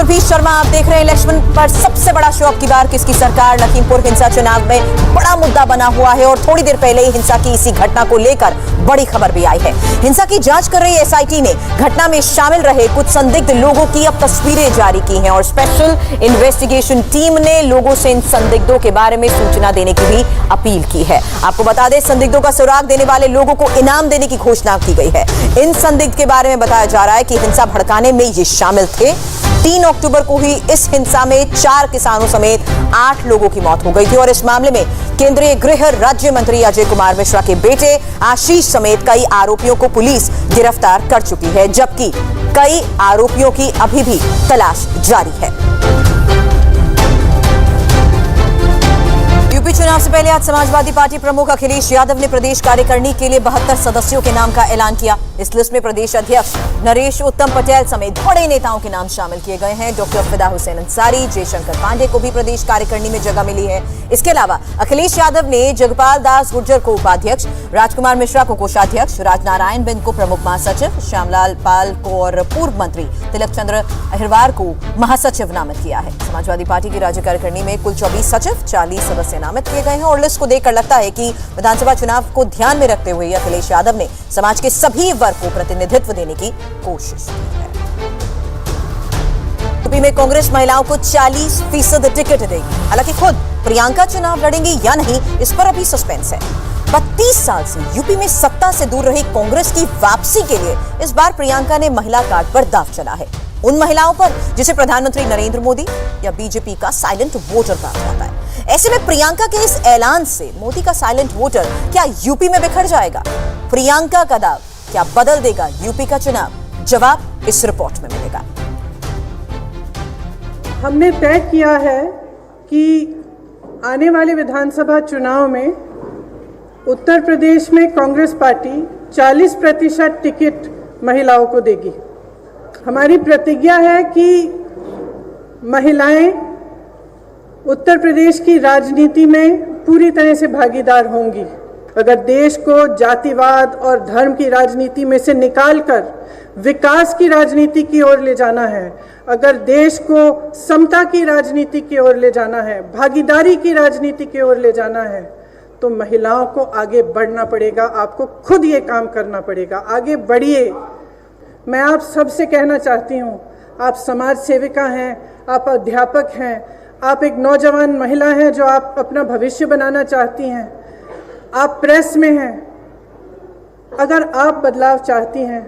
UP Sharma, आप देख रहे हैं इलेक्शन पर सबसे बड़ा शो अब की बार किसकी सरकार। लखीमपुर हिंसा चुनाव में बड़ा मुद्दा बना हुआ है और थोड़ी देर पहले ही हिंसा की इसी घटना को लेकर बड़ी खबर भी आई है। हिंसा की जांच कर रही एसआईटी ने घटना में शामिल रहे कुछ संदिग्ध लोगों की अब तस्वीरें जारी की हैं और स्पेशल इन्वेस्टिगेशन टीम ने लोगों से इन संदिग्धों के बारे में सूचना देने की भी अपील की है। आपको बता दें, संदिग्धों का सुराग देने वाले लोगों को इनाम देने की घोषणा की गई है। इन संदिग्ध के बारे में बताया जा रहा है कि हिंसा भड़काने में ये शामिल थे। 3 अक्टूबर को हुई इस हिंसा में 4 किसानों समेत 8 लोगों की मौत हो गई थी और इस मामले में केंद्रीय गृह राज्य मंत्री अजय कुमार मिश्रा के बेटे आशीष समेत कई आरोपियों को पुलिस गिरफ्तार कर चुकी है, जबकि कई आरोपियों की अभी भी तलाश जारी है। यूपी चुनाव से पहले आज समाजवादी पार्टी प्रमुख अखिलेश यादव ने प्रदेश कार्यकारिणी के लिए 72 सदस्यों के नाम का ऐलान किया। इस लिस्ट में प्रदेश अध्यक्ष नरेश उत्तम पटेल समेत बड़े नेताओं के नाम शामिल किए गए हैं। डॉक्टर फिदा हुसैन अंसारी, जयशंकर पांडे को भी प्रदेश कार्यकारिणी में जगह मिली है। इसके अलावा अखिलेश यादव ने जगपाल दास गुर्जर को उपाध्यक्ष, राजकुमार मिश्रा को कोषाध्यक्ष, राजनारायण बिंद को प्रमुख महासचिव, श्यामलाल पाल को और पूर्व मंत्री तिलक चंद्र अहिरवार को महासचिव नामित किया है। समाजवादी पार्टी की राज्य कार्यकारिणी में कुल 24 सचिव, 40 सदस्य नामित किए गए हैं और लिस्ट को देखकर लगता है कि विधानसभा चुनाव को ध्यान में रखते हुए अखिलेश यादव ने समाज के सभी वर्ग को प्रतिनिधित्व देने की कोशिश की है। यूपी में कांग्रेस महिलाओं को 40% टिकट देगी। हालांकि खुद प्रियंका चुनाव लड़ेंगी या नहीं, इस पर अभी सस्पेंस है। 32 साल से यूपी में सत्ता से दूर रही कांग्रेस की वापसी के लिए इस बार प्रियंका ने महिला कार्ड पर दांव चला है। उन महिलाओं पर जिसे प्रधानमंत्री नरेंद्र मोदी या बीजेपी का साइलेंट वोटर कहा जाता है। ऐसे में प्रियंका के इस ऐलान से मोदी का साइलेंट वोटर क्या यूपी में बिखर जाएगा? प्रियंका का दाव क्या बदल देगा यूपी का चुनाव? जवाब इस रिपोर्ट में मिलेगा। हमने तय किया है कि आने वाले विधानसभा चुनाव में उत्तर प्रदेश में कांग्रेस पार्टी 40% टिकट महिलाओं को देगी। हमारी प्रतिज्ञा है कि महिलाएं उत्तर प्रदेश की राजनीति में पूरी तरह से भागीदार होंगी। अगर देश को जातिवाद और धर्म की राजनीति में से निकालकर विकास की राजनीति की ओर ले जाना है, अगर देश को समता की राजनीति की ओर ले जाना है, भागीदारी की राजनीति की ओर ले जाना है, तो महिलाओं को आगे बढ़ना पड़ेगा। आपको खुद ये काम करना पड़ेगा। आगे बढ़िए। मैं आप सबसे कहना चाहती हूँ, आप समाज सेविका हैं, आप अध्यापक हैं, आप एक नौजवान महिला हैं जो आप अपना भविष्य बनाना चाहती हैं, आप प्रेस में हैं। अगर आप बदलाव चाहती हैं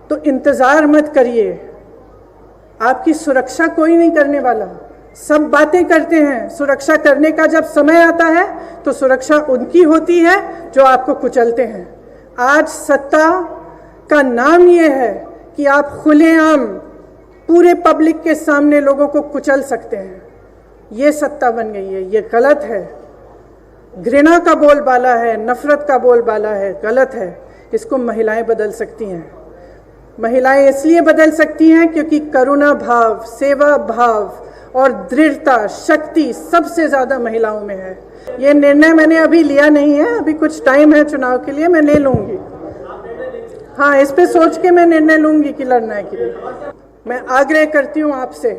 तो इंतज़ार मत करिए। आपकी सुरक्षा कोई नहीं करने वाला। सब बातें करते हैं, सुरक्षा करने का जब समय आता है तो सुरक्षा उनकी होती है जो आपको कुचलते हैं। आज सत्ता का नाम ये है कि आप खुलेआम पूरे पब्लिक के सामने लोगों को कुचल सकते हैं। ये सत्ता बन गई है, ये गलत है। घृणा का बोलबाला है, नफरत का बोलबाला है, गलत है। इसको महिलाएं बदल सकती हैं। महिलाएं इसलिए बदल सकती हैं क्योंकि करुणा भाव, सेवा भाव और दृढ़ता, शक्ति सबसे ज़्यादा महिलाओं में है। ये निर्णय मैंने अभी लिया नहीं है, अभी कुछ टाइम है चुनाव के लिए, मैं ले लूँगी। हाँ, इस पे सोच के मैं निर्णय लूँगी कि लड़ना है कि नहीं। मैं आग्रह करती हूँ आपसे,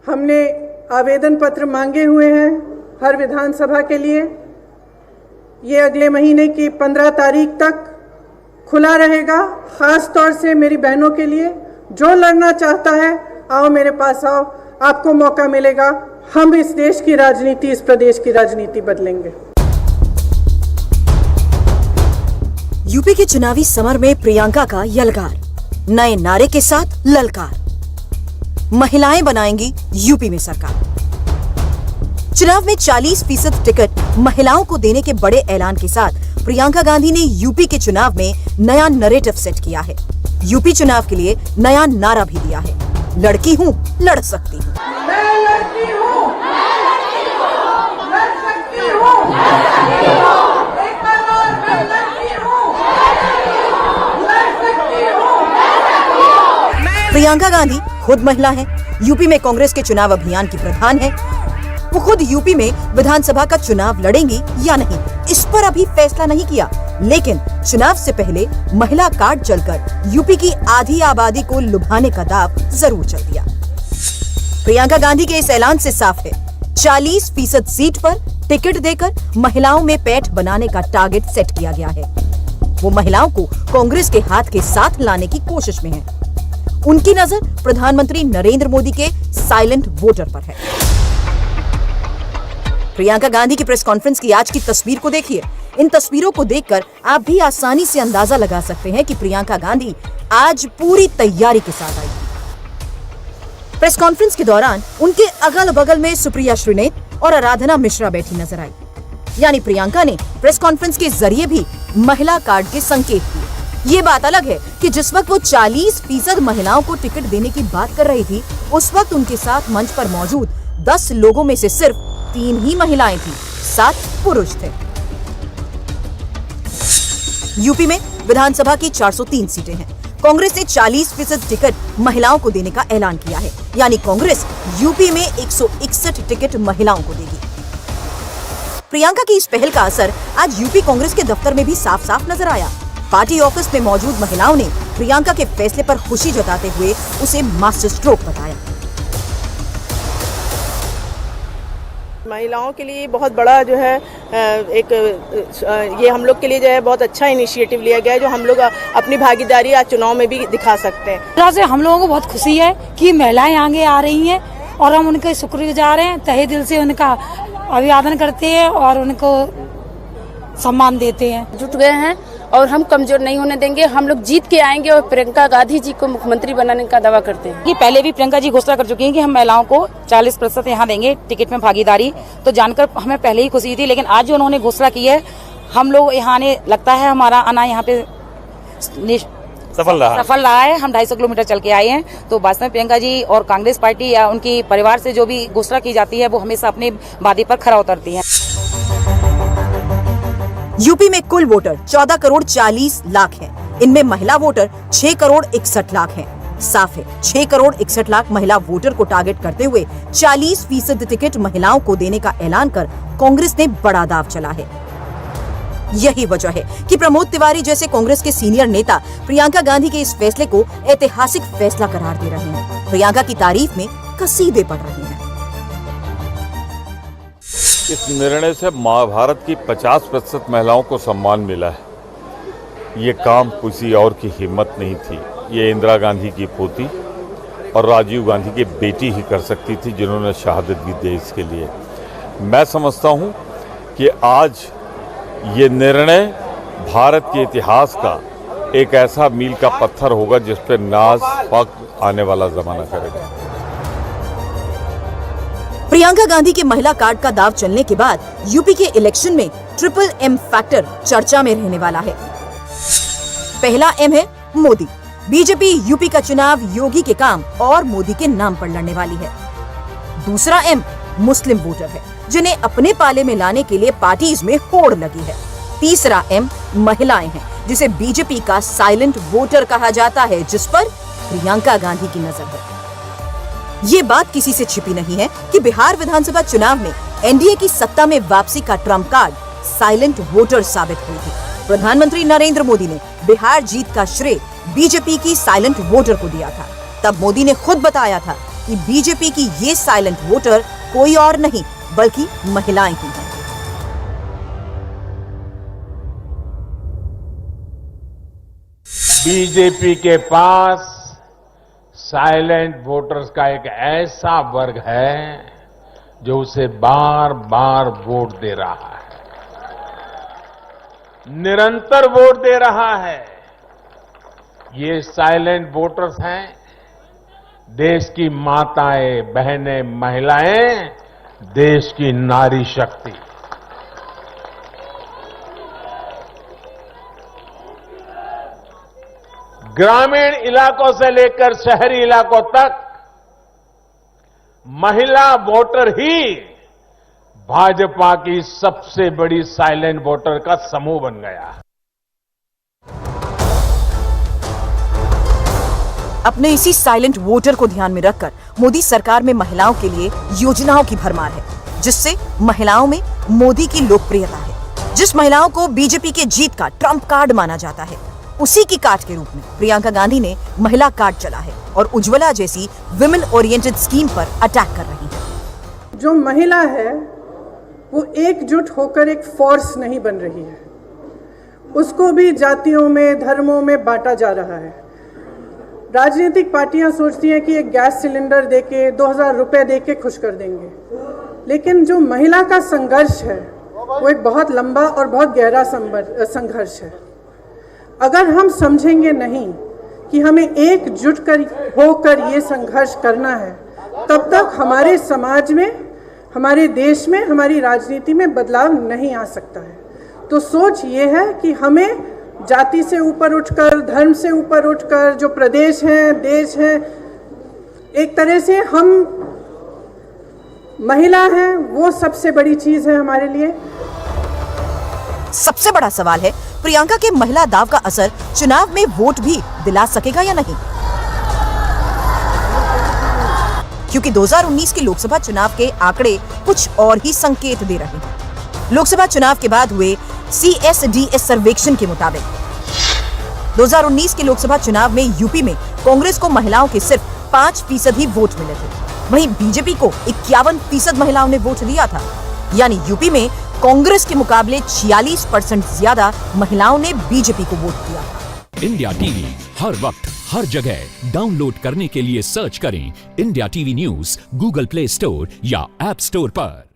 हमने आवेदन पत्र मांगे हुए हैं हर विधानसभा के लिए। ये अगले महीने की 15 तारीख तक खुला रहेगा। ख़ास तौर से मेरी बहनों के लिए, जो लड़ना चाहता है आओ मेरे पास आओ, आपको मौका मिलेगा। हम इस देश की राजनीति, इस प्रदेश की राजनीति बदलेंगे। यूपी के चुनावी समर में प्रियंका का यलगार, नए नारे के साथ ललकार। महिलाएं बनाएंगी यूपी में सरकार। चुनाव में 40% टिकट महिलाओं को देने के बड़े ऐलान के साथ प्रियंका गांधी ने यूपी के चुनाव में नया नैरेटिव सेट किया है। यूपी चुनाव के लिए नया नारा भी दिया है, लड़की हूं, लड़ सकती हूं। मैं लड़की हूं, लड़ सकती हूं। एक बार और, मैं लड़की हूं, लड़ सकती हूं। प्रियंका गांधी खुद महिला है, यूपी में कांग्रेस के चुनाव अभियान की प्रधान है। वो खुद यूपी में विधानसभा का चुनाव लड़ेंगी या नहीं, इस पर अभी फैसला नहीं किया, लेकिन चुनाव से पहले महिला कार्ड चलकर यूपी की आधी आबादी को लुभाने का दांव जरूर चल दिया। प्रियंका गांधी के इस ऐलान से साफ है, 40% सीट पर टिकट देकर महिलाओं में पैठ बनाने का टारगेट सेट किया गया है। वो महिलाओं को कांग्रेस के हाथ के साथ लाने की कोशिश में है। उनकी नजर प्रधानमंत्री नरेंद्र मोदी के साइलेंट वोटर पर है। प्रियंका गांधी की प्रेस कॉन्फ्रेंस की आज की तस्वीर को देखिए। इन तस्वीरों को देखकर आप भी आसानी से अंदाजा लगा सकते हैं कि प्रियंका गांधी आज पूरी तैयारी के साथ आई। प्रेस कॉन्फ्रेंस के दौरान उनके अगल बगल में सुप्रिया श्रीनेत और आराधना मिश्रा बैठी नजर आई। यानी प्रियंका ने प्रेस कॉन्फ्रेंस के जरिए भी महिला कार्ड के संकेत दिए। ये बात अलग है कि जिस वक्त वो 40% महिलाओं को टिकट देने की बात कर रही थी, उस वक्त उनके साथ मंच पर मौजूद 10 लोगों में से सिर्फ 3 ही महिलाएं थी, 7 पुरुष थे। यूपी में विधानसभा की 403 सीटें हैं। कांग्रेस ने 40% टिकट महिलाओं को देने का ऐलान किया है। यानी कांग्रेस यूपी में 161 टिकट महिलाओं को देगी। प्रियंका की इस पहल का असर आज यूपी कांग्रेस के दफ्तर में भी साफ साफ नजर आया। पार्टी ऑफिस में मौजूद महिलाओं ने प्रियंका के फैसले पर खुशी जताते हुए उसे मास्टर स्ट्रोक बताया। महिलाओं के लिए बहुत बड़ा जो है ये हम लोग के लिए जो है बहुत अच्छा इनिशिएटिव लिया गया है, जो हम लोग अपनी भागीदारी आज चुनाव में भी दिखा सकते हैं। से हम लोगों को बहुत खुशी है कि महिलाएं आगे आ रही हैं और हम उनके शुक्रगुजार हैं, तहे दिल से उनका अभिवादन करते हैं और उनको सम्मान देते हैं। जुट गए हैं और हम कमजोर नहीं होने देंगे। हम लोग जीत के आएंगे और प्रियंका गांधी जी को मुख्यमंत्री बनाने का दावा करते हैं। कि पहले भी प्रियंका जी घोषणा कर चुकी हैं कि हम महिलाओं को 40% यहाँ देंगे टिकट में भागीदारी, तो जानकर हमें पहले ही खुशी थी। लेकिन आज जो उन्होंने घोषणा की है, हम लोग यहाँ आने लगता है हमारा आना यहाँ पे सफल रहा है। हम 250 किलोमीटर चल के आए हैं। तो वास्तव में प्रियंका जी और कांग्रेस पार्टी या उनकी परिवार से जो भी घोषणा की जाती है, वो हमेशा अपने वादे पर खरा उतरती है। यूपी में कुल वोटर 14 करोड़ 40 लाख हैं। इनमें महिला वोटर 6 करोड़ 61 लाख हैं। साफ है, 6 करोड़ 61 लाख महिला वोटर को टारगेट करते हुए 40% टिकट महिलाओं को देने का ऐलान कर कांग्रेस ने बड़ा दांव चला है। यही वजह है कि प्रमोद तिवारी जैसे कांग्रेस के सीनियर नेता प्रियंका गांधी के इस फैसले को ऐतिहासिक फैसला करार दे रहे हैं। प्रियंका की तारीफ में कसीदे पढ़ रहे हैं। इस निर्णय से महाभारत की 50% महिलाओं को सम्मान मिला है। ये काम किसी और की हिम्मत नहीं थी। ये इंदिरा गांधी की पोती और राजीव गांधी की बेटी ही कर सकती थी, जिन्होंने शहादत दी देश के लिए। मैं समझता हूँ कि आज ये निर्णय भारत के इतिहास का एक ऐसा मील का पत्थर होगा जिस पर नाज फख्र आने वाला जमाना करेगा। प्रियंका गांधी के महिला कार्ड का दाव चलने के बाद यूपी के इलेक्शन में ट्रिपल एम फैक्टर चर्चा में रहने वाला है। पहला एम है मोदी। बीजेपी यूपी का चुनाव योगी के काम और मोदी के नाम पर लड़ने वाली है। दूसरा एम मुस्लिम वोटर है, जिन्हें अपने पाले में लाने के लिए पार्टीज में होड़ लगी है। तीसरा एम महिलाएं हैं, जिसे बीजेपी का साइलेंट वोटर कहा जाता है, जिस पर प्रियंका गांधी की नजर है। ये बात किसी से छिपी नहीं है कि बिहार विधानसभा चुनाव में एनडीए की सत्ता में वापसी का ट्रम्प कार्ड साइलेंट वोटर साबित हुई थी। प्रधानमंत्री नरेंद्र मोदी ने बिहार जीत का श्रेय बीजेपी की साइलेंट वोटर को दिया था। तब मोदी ने खुद बताया था कि बीजेपी की ये साइलेंट वोटर कोई और नहीं बल्कि महिलाएं ही हैं। बीजेपी के पास साइलेंट वोटर्स का एक ऐसा वर्ग है जो उसे बार बार वोट दे रहा है, निरंतर वोट दे रहा है। ये साइलेंट वोटर्स हैं देश की माताएं, बहनें, महिलाएं, देश की नारी शक्ति। ग्रामीण इलाकों से लेकर शहरी इलाकों तक महिला वोटर ही भाजपा की सबसे बड़ी साइलेंट वोटर का समूह बन गया। अपने इसी साइलेंट वोटर को ध्यान में रखकर मोदी सरकार में महिलाओं के लिए योजनाओं की भरमार है, जिससे महिलाओं में मोदी की लोकप्रियता है। जिस महिलाओं को बीजेपी के जीत का ट्रम्प कार्ड माना जाता है, उसी की काट के रूप में प्रियंका गांधी ने महिला कार्ड चला है और उज्ज्वला जैसी विमेन ओरिएंटेड स्कीम पर अटैक कर रही है। जो महिला है वो एकजुट होकर एक फोर्स नहीं बन रही है, उसको भी जातियों में, धर्मों में बांटा जा रहा है। राजनीतिक पार्टियां सोचती हैं कि एक गैस सिलेंडर देके 2000 रुपए देके खुश कर देंगे, लेकिन जो महिला का संघर्ष है वो एक बहुत लंबा और बहुत गहरा संघर्ष है। अगर हम समझेंगे नहीं कि हमें एकजुट होकर ये संघर्ष करना है, तब तक हमारे समाज में, हमारे देश में, हमारी राजनीति में बदलाव नहीं आ सकता है। तो सोच ये है कि हमें जाति से ऊपर उठकर, धर्म से ऊपर उठकर, जो प्रदेश हैं, देश हैं, एक तरह से हम महिला हैं, वो सबसे बड़ी चीज है हमारे लिए। सबसे बड़ा सवाल है प्रियंका के महिला दाव का असर चुनाव में वोट भी दिला सकेगा या नहीं, क्योंकि 2019 के लोकसभा चुनाव के आंकड़े कुछ और ही संकेत दे रहे हैं। लोकसभा चुनाव के बाद हुए CSDS सर्वेक्षण के मुताबिक 2019 के लोकसभा चुनाव में यूपी में कांग्रेस को महिलाओं के सिर्फ 5% ही वोट मिले थे, वहीं बीजेपी को 51% महिलाओं ने वोट दिया था। यानी यूपी में कांग्रेस के मुकाबले 46% ज्यादा महिलाओं ने बीजेपी को वोट दिया। इंडिया टीवी हर वक्त हर जगह डाउनलोड करने के लिए सर्च करें India TV news Google play store या ऐप स्टोर पर।